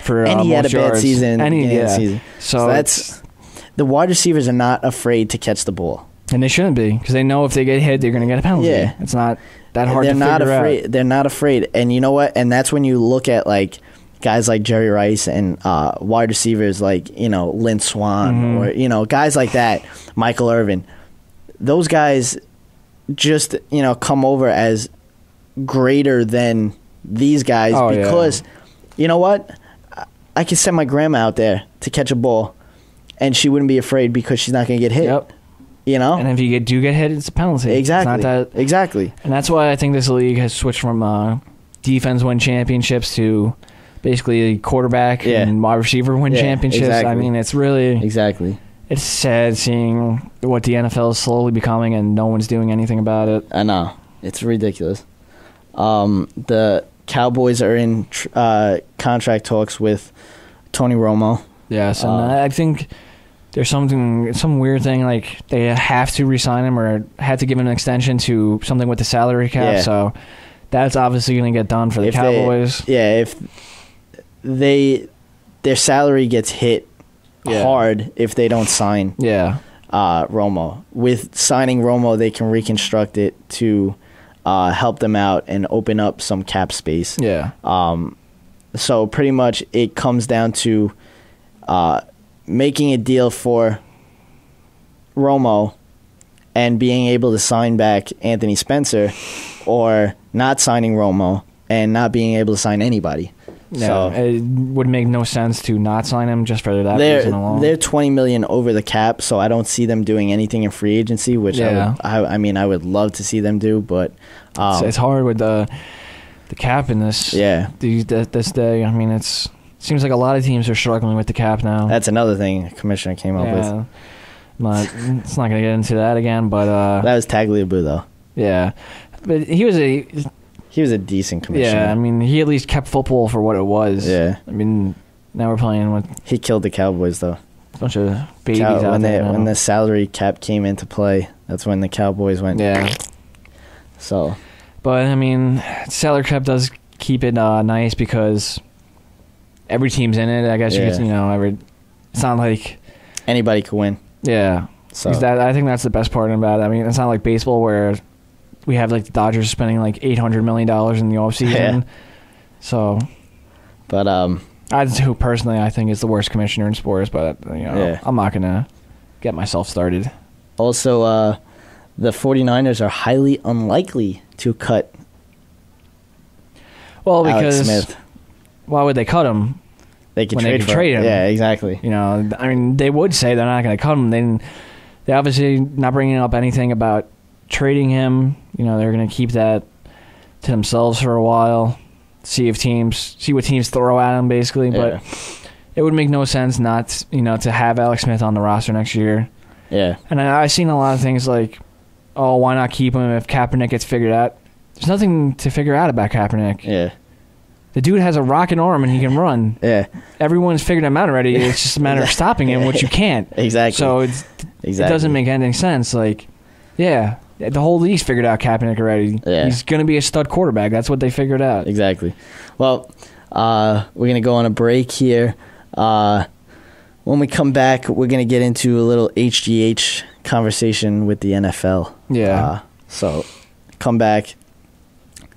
for and he had a yards. bad season. Season. So that's the wide receivers are not afraid to catch the ball, and they shouldn't be, because they know if they get hit, they're going to get a penalty. Yeah, it's not that hard to figure out. They're not afraid, and you know what? And that's when you look at guys like Jerry Rice and wide receivers like Lynn Swann or guys like that, Michael Irvin. Those guys just come over as greater than these guys because you know what? I could send my grandma out there to catch a ball, and she wouldn't be afraid because she's not going to get hit. Yep. And if you do get hit, it's a penalty. Exactly. It's not that, exactly. And that's why I think this league has switched from defense win championships to basically quarterback and wide receiver win championships. Exactly. I mean, it's really exactly. It's sad seeing what the NFL is slowly becoming, and no one's doing anything about it. I know. It's ridiculous. The Cowboys are in contract talks with Tony Romo. Yes, and I think there's some weird thing, like they have to re-sign him or have to give him an extension to something with the salary cap. So that's obviously going to get done for the Cowboys. If their salary gets hit hard if they don't sign Romo. With signing Romo, they can reconstruct it to help them out and open up some cap space. So pretty much it comes down to making a deal for Romo and being able to sign back Anthony Spencer, or not signing Romo and not being able to sign anybody. So it would make no sense to not sign him just for that reason alone. They're $20 million over the cap, so I don't see them doing anything in free agency, which I would love to see them do, but it's hard with the cap in this this day. I mean, it seems like a lot of teams are struggling with the cap now. That's another thing the commissioner came up with. It's not going to get into that again, but that was Tagliabue, though. Yeah, but he was a decent commissioner. Yeah, I mean, he at least kept football for what it was. Yeah. I mean, now we're playing with... He killed the Cowboys, though. A bunch of babies out there. When the salary cap came into play, that's when the Cowboys went... Yeah. So... But, I mean, salary cap does keep it nice because every team's in it. I guess you could, it's not like... Anybody could win. Yeah. So I think that's the best part about it. I mean, it's not like baseball where... We have like the Dodgers spending like $800 million in the offseason. Yeah. So, but who personally I think is the worst commissioner in sports, but I'm not gonna get myself started. Also, the 49ers are highly unlikely to cut. Well, because Alex Smith. Why would they cut him? They could trade him. Yeah, exactly. I mean, they would say they're not going to cut him. They obviously not bringing up anything about trading him. They're going to keep that to themselves for a while, see what teams throw at him, basically. But it would make no sense not, to have Alex Smith on the roster next year. Yeah. And I've seen a lot of things like, oh, why not keep him if Kaepernick gets figured out? There's nothing to figure out about Kaepernick. Yeah. The dude has a rocket arm and he can run. Yeah. Everyone's figured him out already. It's just a matter of stopping him, which you can't. Exactly. So it doesn't make any sense. Like, the whole league's figured out Kaepernick already. Yeah. He's going to be a stud quarterback. That's what they figured out. Exactly. Well, we're going to go on a break here. When we come back, we're going to get into a little HGH conversation with the NFL. Yeah. So come back.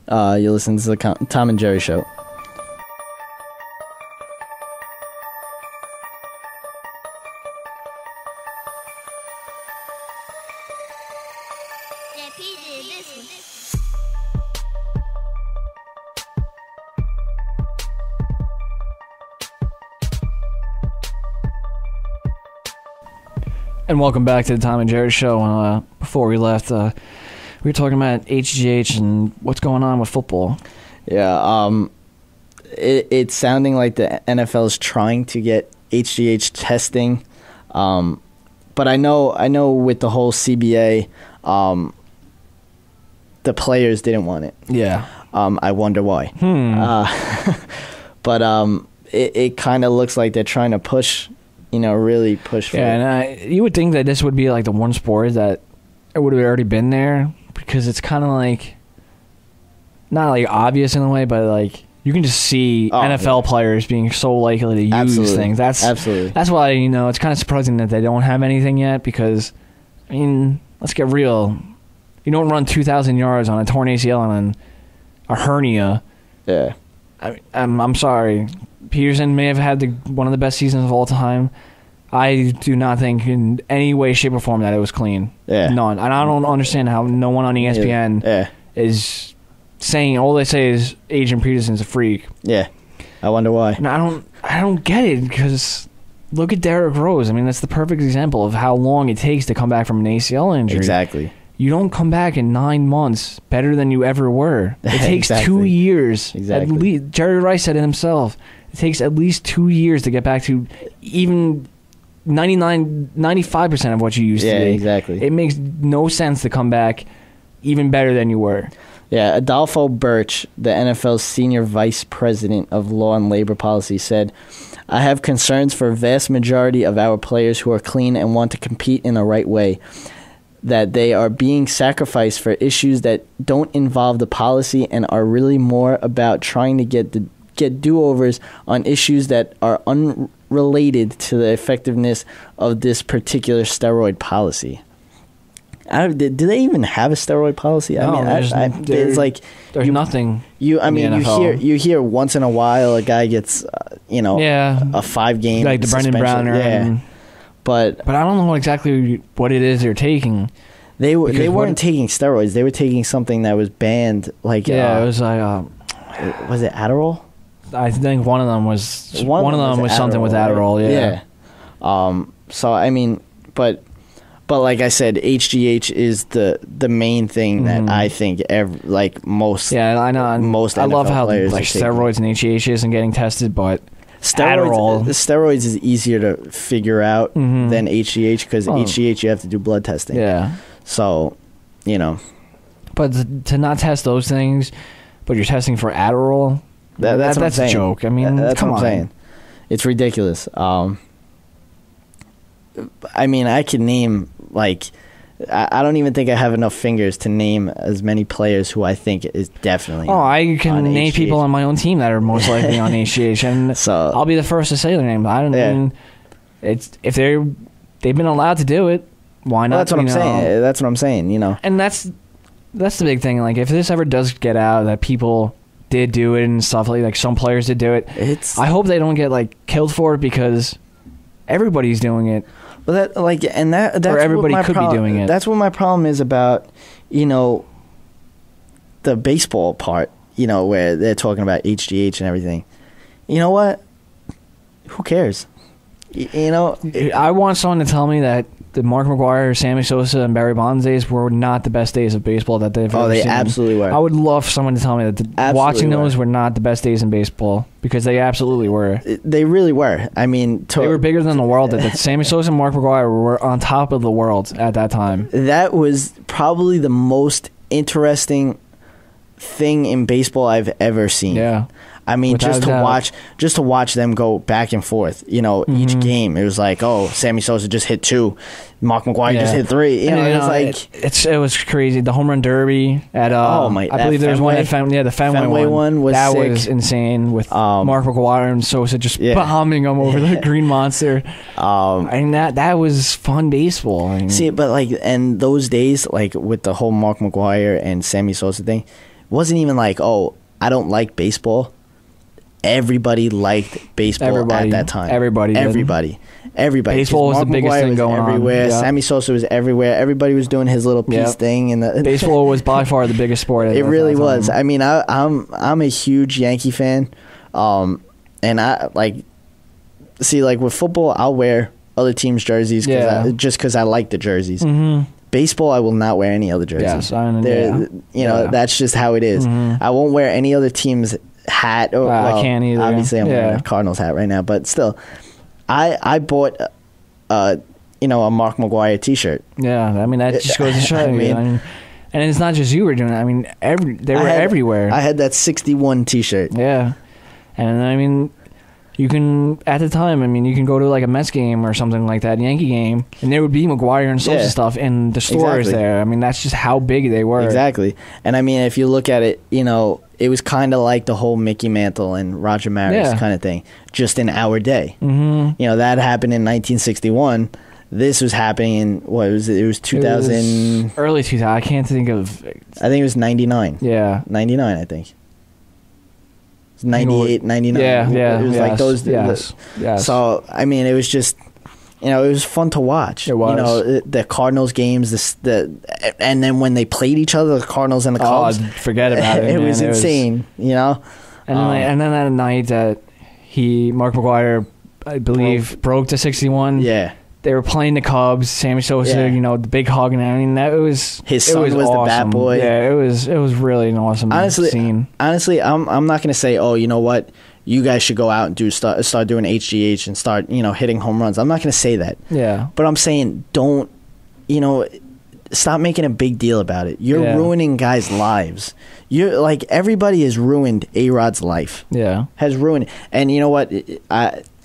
You listen to the Tom and Jerry Show. And welcome back to the Tom and Jerry Show. Before we left, we were talking about HGH and what's going on with football. Yeah, it's sounding like the NFL is trying to get HGH testing, but I know with the whole CBA, the players didn't want it. Yeah. I wonder why. But it kind of looks like they're trying to push. Really push for it. And you would think that this would be like the one sport that it would have already been there, because it's kind of like, not like obvious in a way, but like you can just see NFL players being so likely to use things. That's why, it's kind of surprising that they don't have anything yet, because, I mean, let's get real. You don't run 2,000 yards on a torn ACL and a hernia. Yeah. I'm sorry. Peterson may have had one of the best seasons of all time, I do not think in any way, shape, or form that it was clean. Yeah. None. And I don't understand how no one on ESPN is saying, all they say is Adrian Peterson's a freak. Yeah. I wonder why. And I don't get it, because look at Derrick Rose. I mean, that's the perfect example of how long it takes to come back from an ACL injury. Exactly. You don't come back in 9 months better than you ever were. It takes 2 years. Exactly. At least, Jerry Rice said it himself. It takes at least 2 years to get back to even 95% of what you used to be. Yeah, exactly. It makes no sense to come back even better than you were. Yeah, Adolfo Birch, the NFL's senior vice president of law and labor policy, said, I have concerns for a vast majority of our players who are clean and want to compete in the right way, that they are being sacrificed for issues that don't involve the policy and are really more about trying to get do-overs on issues that are unrelated to the effectiveness of this particular steroid policy. Do they even have a steroid policy? No, it's like there's nothing. You hear once in a while a guy gets a 5-game like the Brendan Browner. But I don't know exactly what it is they're taking. They weren't taking steroids. They were taking something that was banned. Like it was like was it Adderall? I think one of them was something with Adderall. Right? Yeah. So I mean, but like I said, HGH is the main thing that I think most. Yeah, I know. Most NFL I love how like steroids and HGH isn't getting tested, but steroids is easier to figure out than HGH, because HGH you have to do blood testing. Yeah. So, But to not test those things, but you're testing for Adderall, that's a joke. I mean, that's come what I'm saying. It's ridiculous. I mean, I could name, I don't even think I have enough fingers to name as many players who I think is definitely I can name HGH. People on my own team that are most likely on HGH, and so, I'll be the first to say their name. I don't mean, it's if they've been allowed to do it, why not? Well, that's what I'm saying. That's what I'm saying, And that's the big thing. Like, if this ever does get out that people did do it and stuff, like some players did do it, I hope they don't get killed for it, because everybody's doing it. Well, that's or everybody could be doing it. That's what my problem is about, the baseball part, where they're talking about HGH and everything. You know what? Who cares? I want someone to tell me that the Mark McGwire, Sammy Sosa, and Barry Bonds days were not the best days of baseball that they've ever seen. Oh, they absolutely were. I would love for someone to tell me that watching those were not the best days in baseball, because they absolutely were. They really were. I mean, they were bigger than the world. That Sammy Sosa and Mark McGwire were on top of the world at that time. That was probably the most interesting thing in baseball I've ever seen. Yeah. I mean, just to watch them go back and forth, each game. It was like, Sammy Sosa just hit 2, Mark McGwire just hit 3. It was crazy. The home run derby at I believe there was one at the Fenway one was sick. Was insane, with Mark McGwire and Sosa just bombing them over the Green Monster. That was fun baseball. See, but and those days, with the whole Mark McGwire and Sammy Sosa thing, it wasn't even I don't like baseball. Everybody liked baseball at that time. Everybody. Baseball was the biggest thing going everywhere. on. Yeah. Sammy Sosa was everywhere. Everybody was doing his little piece thing. And baseball was by far the biggest sport. It really was. I mean, I'm a huge Yankee fan, and I with football, I'll wear other teams' jerseys just because I like the jerseys. Mm-hmm. Baseball, I will not wear any other jerseys. Yes, that's just how it is. Mm-hmm. I won't wear any other team's hat. I can't either. Obviously, I'm wearing a Cardinals hat right now, but still, I bought a Mark McGwire T-shirt. Yeah, I mean, that just goes to show you. And it's not just you were doing it. I mean, they were everywhere. I had that 61 T-shirt. Yeah, and I mean, you can at the time. I mean, you can go to a Mets game or something like that, Yankee game, and there would be McGwire and Sosa stuff in the stores there. I mean, that's just how big they were. Exactly, and I mean, if you look at it, it was kind of like the whole Mickey Mantle and Roger Maris kind of thing, just in our day. Mm-hmm. That happened in 1961. This was happening in, what was it? It was 2000. Early 2000. I can't think of. I think it was 99. Yeah. 99, I think. It's 98, 99. Yeah. It was like those. Yes. So, I mean, it was just it was fun to watch. It was. The Cardinals games, and then when they played each other, the Cardinals and the Cubs. Forget about it. It man. was insane. And then that night that Mark McGwire, I believe, broke to 61. Yeah. They were playing the Cubs. Sammy Sosa, the big hug, and I mean his son was awesome. the bat boy. Yeah, it was really an awesome scene. Honestly, I'm not gonna say, oh, you know what, you guys should go out and start doing HGH and start hitting home runs. I'm not gonna say that. Yeah, but I'm saying don't stop making a big deal about it. You're ruining guys' lives. You're like, everybody has ruined A-Rod's life. Yeah, has ruined it. And you know what?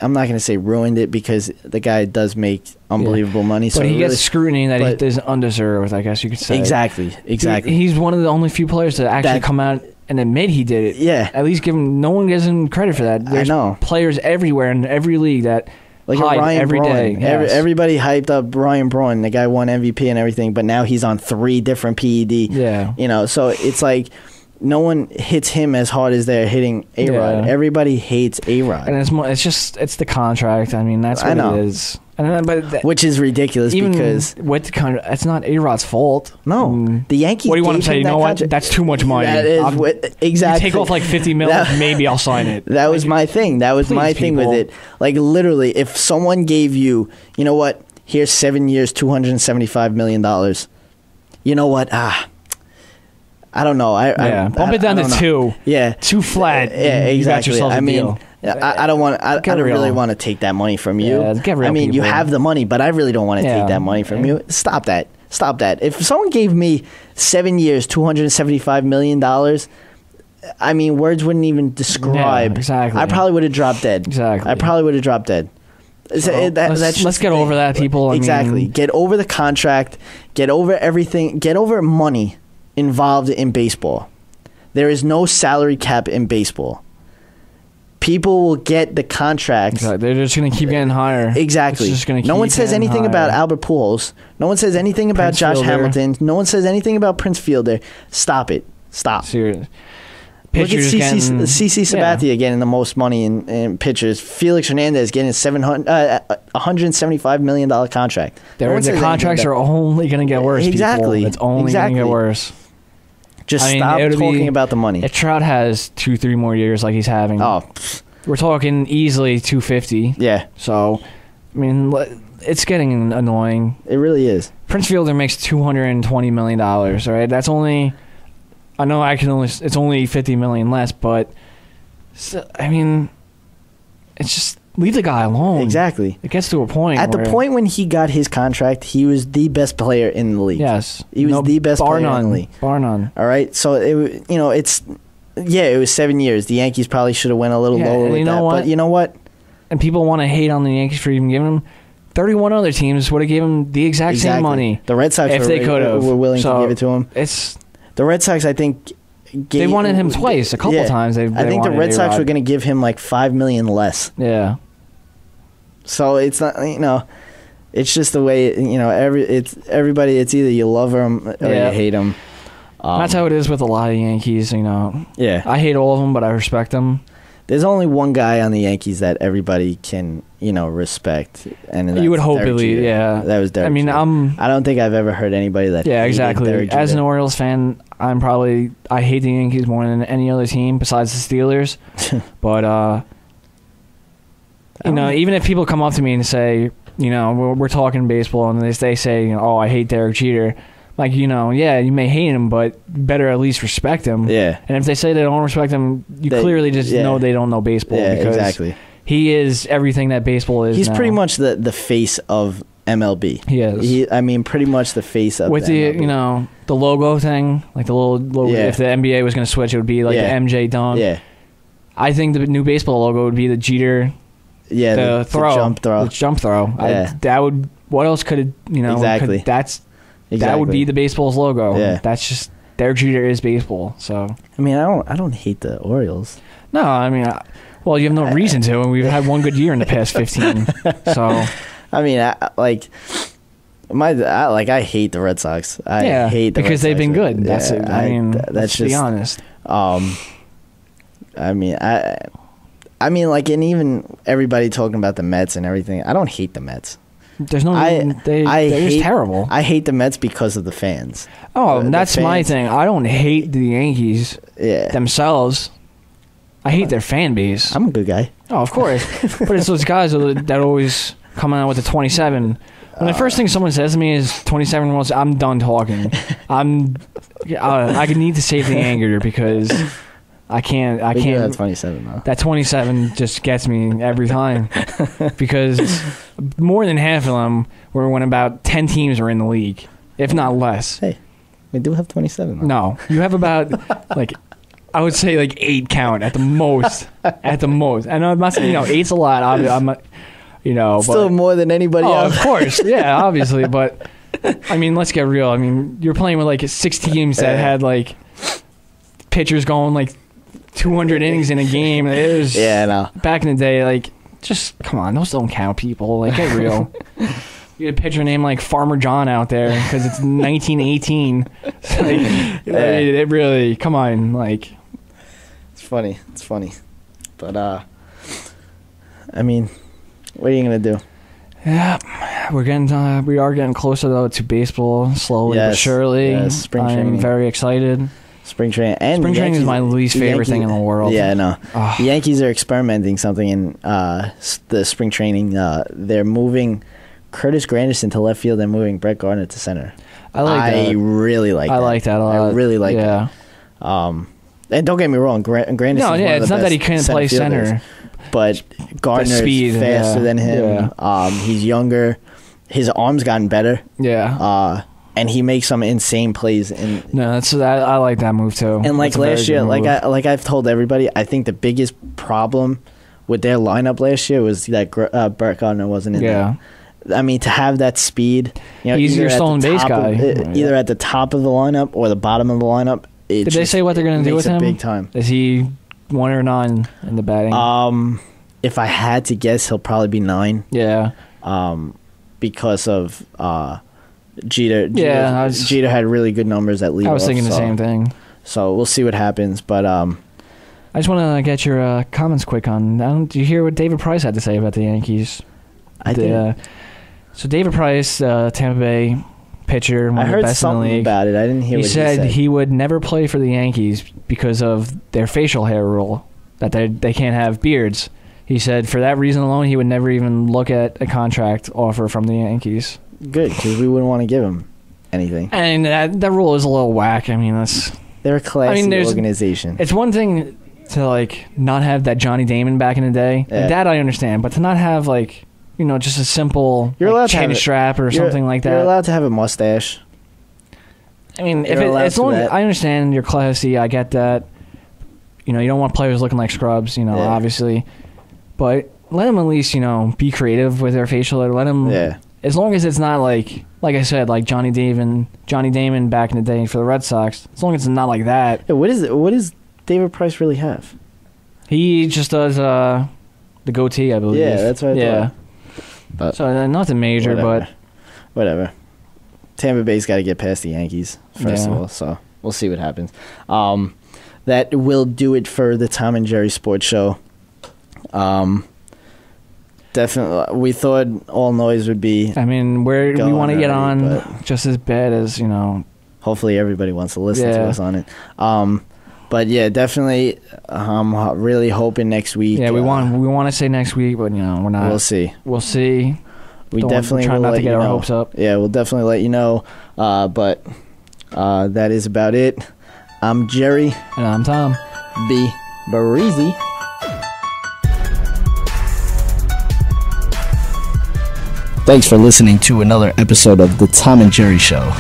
I'm not going to say ruined it, because the guy does make unbelievable money. But he gets scrutiny that he is undeserved, I guess you could say. Exactly. He's one of the only few players to actually come out and admit he did it. Yeah. At least no one gives him credit for that. There's I know. Players everywhere in every league that like hide Ryan every Braun. day. Yes. Everybody hyped up Ryan Braun. The guy won MVP and everything, but now he's on 3 different PED. Yeah. So it's like, no one hits him as hard as they're hitting A-Rod. Yeah. Everybody hates A-Rod. And it's the contract. I mean, that's what it is. Which is ridiculous, even because with the contract, it's not A-Rod's fault. No, the Yankees. What do you want to gave say? him You that know what? contract. That's too much money. That is exactly. You take off like $50 million, maybe I'll sign it. That was my thing. That was my thing with it. Like, literally, if someone gave you know what, here's 7 years, $275 million. You know what? I don't know. Bump it down to 2. Yeah, 2 flat. Yeah, exactly. You got yourself a deal. I don't want. I don't really want to take that money from you. Yeah, get real, I mean, people. you have the money, but I really don't want to take that money from you. Stop that. Stop that. If someone gave me 7 years, $275 million, I mean, words wouldn't even describe. Yeah, exactly. I probably would have dropped dead. Exactly. I probably would have dropped dead. Let's get over that, people. Exactly. Get over the contract. Get over everything. Get over money involved in baseball. There is no salary cap in baseball. People will get the contracts. Exactly. They're just going to keep getting higher. Exactly. It's just gonna no one keep says getting anything higher. about Albert Pujols. No one says anything about Prince Josh Fielder. Hamilton. No one says anything about Prince Fielder. Stop it. Stop. Serious. Look at Pitchers CC Sabathia getting the most money in pitchers. Felix Hernandez getting a $175 million contract. The contracts are only going to get worse. Exactly. People. It's only going to get worse. Just stop talking about the money. If Trout has 2-3 more years like he's having, we're talking easily 250. Yeah. So, I mean, it's getting annoying. It really is. Prince Fielder makes $220 million. Right? That's only. I know it's only $50 million less, but I mean, it's just leave the guy alone. Exactly. It gets to a point. At the point when he got his contract, he was the best player in the league. Yes, he was the best player in the league. Bar none. All right, so it was 7 years. The Yankees probably should have went a little lower with that. But you know what? And people want to hate on the Yankees for even giving him. 31 other teams would have given him the exact same money. The Red Sox if they could have were willing to give it to him. The Red Sox, I think, they wanted him twice, a couple times. I think the Red Sox were going to give him like $5 million less. Yeah. So it's not, it's just the way, everybody. It's either you love them or you hate them. That's how it is with a lot of Yankees. Yeah. I hate all of them, but I respect them. There's only one guy on the Yankees that everybody can, respect, and you would hope Derek Jeter. That was Derek. I mean, Jeter. I don't think I've ever heard anybody that. Yeah, exactly. Derek As an Jeter. Orioles fan, I hate the Yankees more than any other team besides the Steelers. But even if people come up to me and say, we're talking baseball, and they say, oh, I hate Derek Jeter. Like, you may hate him, but better at least respect him. Yeah. And if they say they don't respect him, you clearly just know they don't know baseball. Yeah, because exactly. He is everything that baseball is. He's now. pretty much the face of MLB. He is. Pretty much the face of with the MLB. The logo thing, like the little logo. Yeah. If the NBA was going to switch, it would be like the MJ dunk. Yeah. I think the new baseball logo would be the Jeter. Yeah, the jump throw. The jump throw. Yeah. What else could it? Exactly. That would be the baseball's logo. Yeah. That's just Derek Jeter is baseball. So I mean, I don't hate the Orioles. No, I mean, you have no reason to, and we've had one good year in the past 15. So I mean, I hate the Red Sox. I hate the because Red they've been Sox. good. That's it. I mean, let's be honest. I mean, like, and even everybody talking about the Mets and everything. I don't hate the Mets. There's no. They're just terrible. I hate the Mets because of the fans. Oh, that's my thing. I don't hate the Yankees themselves. I hate their fan base. I'm a good guy. Oh, of course. But it's those guys that always come out with the 27. When the first thing someone says to me is 27 year olds, I'm done talking. I need to save the anger because I can't. That 27 though. That 27 just gets me every time because more than half of them were when about 10 teams are in the league, if not less. Hey, we do have 27 though. No, you have about I would say 8 count at the most. At the most, and I'm not saying 8's a lot. I'm still more than anybody else. Of course, yeah, obviously, but I mean, let's get real. I mean, you're playing with 6 teams that had pitchers going 200 innings in a game. It was back in the day. Just come on, those don't count, people. Get real. You had a pitcher named Farmer John out there because it's 1918. It really, come on, It's funny. It's funny, but I mean, what are you gonna do? Yeah, we are getting closer though to baseball slowly but surely. Yes, spring training. I'm very excited. Spring training is my least favorite thing in the world. Yeah, no. The Yankees are experimenting something in the spring training. They're moving Curtis Granderson to left field and moving Brett Gardner to center. I really like that. I like that a lot. I really like that. And don't get me wrong, Granderson. No, yeah, it's not that he couldn't play center. But Gardner is faster than him. Yeah. He's younger. His arm's gotten better. Yeah. And he makes some insane plays. I like that move too. And last year, I've told everybody, I think the biggest problem with their lineup last year was that Brett Gardner wasn't in there. I mean, to have that speed, he's your stolen base guy. Either at the top of the lineup or the bottom of the lineup. Did they say what they're going to do with him? Big time. Is he 1 or 9 in the batting? If I had to guess, he'll probably be 9. Yeah. Because of Jeter. Yeah. Jeter had really good numbers at leadoff. I was thinking the same thing. So we'll see what happens. But I just want to get your comments quick on. Do you hear what David Price had to say about the Yankees? I did. So David Price, Tampa Bay pitcher, one of the best in the league. I heard something about it. I didn't hear what he said. He said he would never play for the Yankees because of their facial hair rule, that they can't have beards. He said for that reason alone, he would never even look at a contract offer from the Yankees. Good, because we wouldn't want to give him anything. And that rule is a little whack. I mean, they're a classy organization. It's one thing to not have that Johnny Damon back in the day. Yeah. That I understand, but to not have just a simple chin strap or something like that. You're allowed to have a mustache. I mean, as long as I understand you're classy, I get that. You don't want players looking like scrubs, obviously. But let them at least, be creative with their facial hair. Let them, as long as it's not like I said, like Johnny Damon back in the day for the Red Sox. As long as it's not like that. Yeah, what does David Price really have? He just does the goatee, I believe. Yeah, that's what I thought. But so nothing major, but whatever. Tampa Bay's got to get past the Yankees first of all, so we'll see what happens. That will do it for the Tom and Jerry Sports Show. Definitely, we thought All Noise would be. I mean, we want to get on just as bad as Hopefully, everybody wants to listen to us on it. But yeah, definitely. I'm really hoping next week. Yeah, we want to say next week, but we're not. We'll see. We'll see. We definitely try will not let to get you our know. hopes up. Yeah, we'll definitely let you know. But that is about it. I'm Jerry. And I'm Tom. Be breezy. Thanks for listening to another episode of The Tom and Jerry Show.